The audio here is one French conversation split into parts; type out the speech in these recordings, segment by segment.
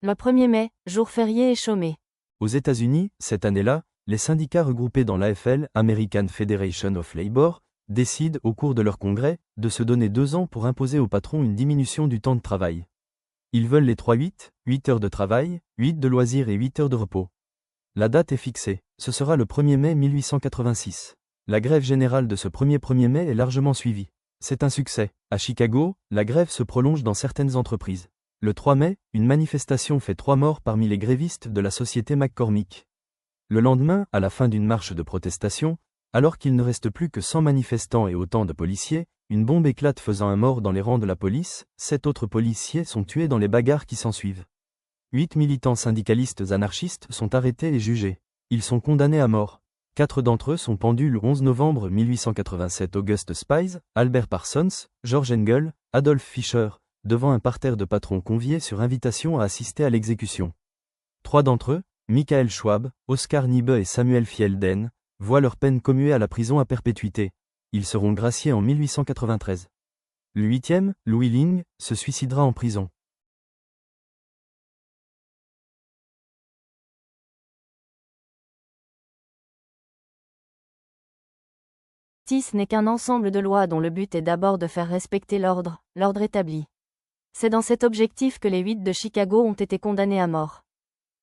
Le 1er mai, jour férié et chômé. Aux États-Unis, cette année-là, les syndicats regroupés dans l'AFL, American Federation of Labor, décident, au cours de leur congrès, de se donner 2 ans pour imposer aux patrons une diminution du temps de travail. Ils veulent les 3-8, 8 heures de travail, 8 de loisirs et 8 heures de repos. La date est fixée, ce sera le 1er mai 1886. La grève générale de ce 1er mai est largement suivie. C'est un succès. À Chicago, la grève se prolonge dans certaines entreprises. Le 3 mai, une manifestation fait 3 morts parmi les grévistes de la société McCormick. Le lendemain, à la fin d'une marche de protestation, alors qu'il ne reste plus que 100 manifestants et autant de policiers, une bombe éclate faisant un mort dans les rangs de la police, 7 autres policiers sont tués dans les bagarres qui s'ensuivent. 8 militants syndicalistes anarchistes sont arrêtés et jugés. Ils sont condamnés à mort. 4 d'entre eux sont pendus le 11 novembre 1887. August Spies, Albert Parsons, George Engel, Adolph Fischer, devant un parterre de patrons conviés sur invitation à assister à l'exécution. 3 d'entre eux, Michael Schwab, Oscar Niebuhr et Samuel Fielden, voient leur peine commuée à la prison à perpétuité. Ils seront graciés en 1893. Le 8e, Louis Ling, se suicidera en prison. TIS n'est qu'un ensemble de lois dont le but est d'abord de faire respecter l'ordre établi. C'est dans cet objectif que les 8 de Chicago ont été condamnés à mort.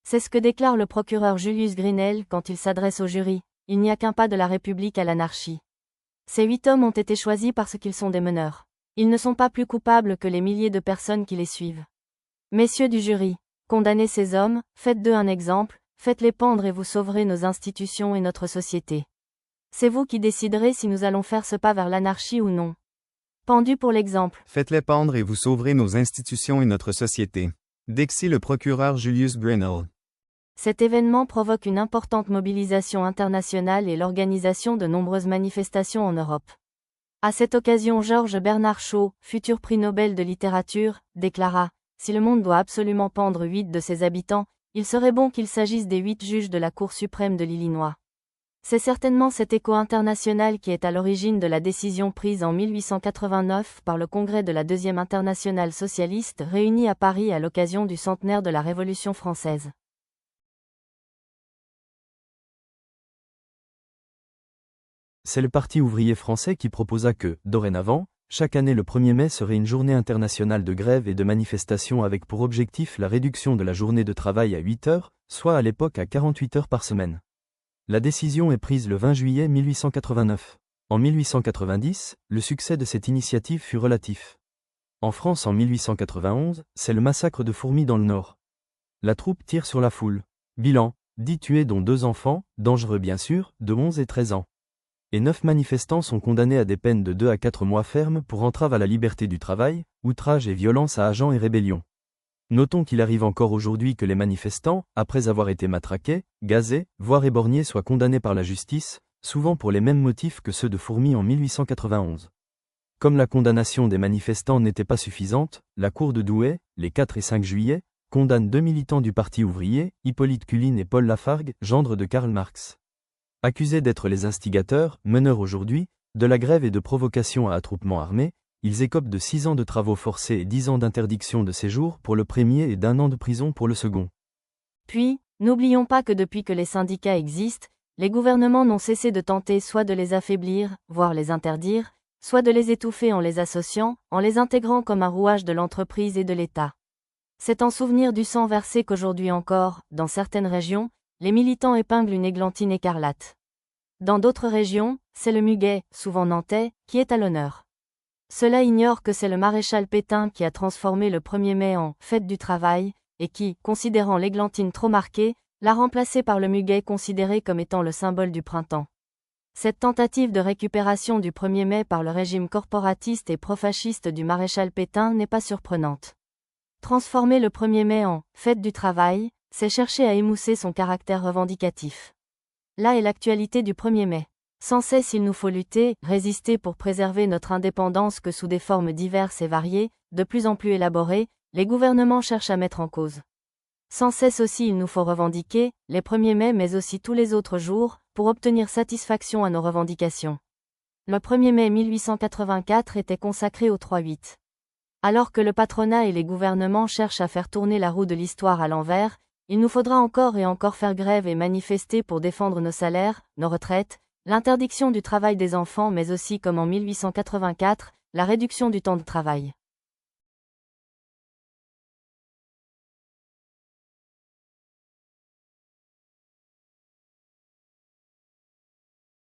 C'est ce que déclare le procureur Julius Grinnell quand il s'adresse au jury. Il n'y a qu'un pas de la République à l'anarchie. Ces 8 hommes ont été choisis parce qu'ils sont des meneurs. Ils ne sont pas plus coupables que les milliers de personnes qui les suivent. Messieurs du jury, condamnez ces hommes, faites d'eux un exemple, faites-les pendre et vous sauverez nos institutions et notre société. C'est vous qui déciderez si nous allons faire ce pas vers l'anarchie ou non. Pendus pour l'exemple. Faites-les pendre et vous sauverez nos institutions et notre société. Dixie le procureur Julius Grinnell. Cet événement provoque une importante mobilisation internationale et l'organisation de nombreuses manifestations en Europe. À cette occasion, George Bernard Shaw, futur prix Nobel de littérature, déclara « Si le monde doit absolument pendre 8 de ses habitants, il serait bon qu'il s'agisse des 8 juges de la Cour suprême de l'Illinois. » C'est certainement cet écho international qui est à l'origine de la décision prise en 1889 par le Congrès de la Deuxième Internationale socialiste réunie à Paris à l'occasion du centenaire de la Révolution française. C'est le Parti ouvrier français qui proposa que, dorénavant, chaque année le 1er mai serait une journée internationale de grève et de manifestation avec pour objectif la réduction de la journée de travail à 8 heures, soit à l'époque à 48 heures par semaine. La décision est prise le 20 juillet 1889. En 1890, le succès de cette initiative fut relatif. En France en 1891, c'est le massacre de Fourmies dans le Nord. La troupe tire sur la foule. Bilan, 10 tués dont 2 enfants, dangereux bien sûr, de 11 et 13 ans. Et 9 manifestants sont condamnés à des peines de 2 à 4 mois fermes pour entrave à la liberté du travail, outrage et violence à agents et rébellion. Notons qu'il arrive encore aujourd'hui que les manifestants, après avoir été matraqués, gazés, voire éborgnés soient condamnés par la justice, souvent pour les mêmes motifs que ceux de Fourmies en 1891. Comme la condamnation des manifestants n'était pas suffisante, la Cour de Douai, les 4 et 5 juillet, condamne 2 militants du Parti ouvrier, Hippolyte Culin et Paul Lafargue, gendre de Karl Marx. Accusés d'être les instigateurs, meneurs aujourd'hui, de la grève et de provocation à attroupement armé, ils écopent de 6 ans de travaux forcés et 10 ans d'interdiction de séjour pour le premier et d'1 an de prison pour le second. Puis, n'oublions pas que depuis que les syndicats existent, les gouvernements n'ont cessé de tenter soit de les affaiblir, voire les interdire, soit de les étouffer en les associant, en les intégrant comme un rouage de l'entreprise et de l'État. C'est en souvenir du sang versé qu'aujourd'hui encore, dans certaines régions, les militants épinglent une églantine écarlate. Dans d'autres régions, c'est le muguet, souvent nantais, qui est à l'honneur. Cela ignore que c'est le maréchal Pétain qui a transformé le 1er mai en « fête du travail » et qui, considérant l'églantine trop marquée, l'a remplacé par le muguet considéré comme étant le symbole du printemps. Cette tentative de récupération du 1er mai par le régime corporatiste et pro-fasciste du maréchal Pétain n'est pas surprenante. Transformer le 1er mai en « fête du travail », c'est chercher à émousser son caractère revendicatif. Là est l'actualité du 1er mai. Sans cesse il nous faut lutter, résister pour préserver notre indépendance que sous des formes diverses et variées, de plus en plus élaborées, les gouvernements cherchent à mettre en cause. Sans cesse aussi il nous faut revendiquer, les 1er mai mais aussi tous les autres jours, pour obtenir satisfaction à nos revendications. Le 1er mai 1884 était consacré au 3-8. Alors que le patronat et les gouvernements cherchent à faire tourner la roue de l'histoire à l'envers, il nous faudra encore et encore faire grève et manifester pour défendre nos salaires, nos retraites, l'interdiction du travail des enfants mais aussi comme en 1884, la réduction du temps de travail.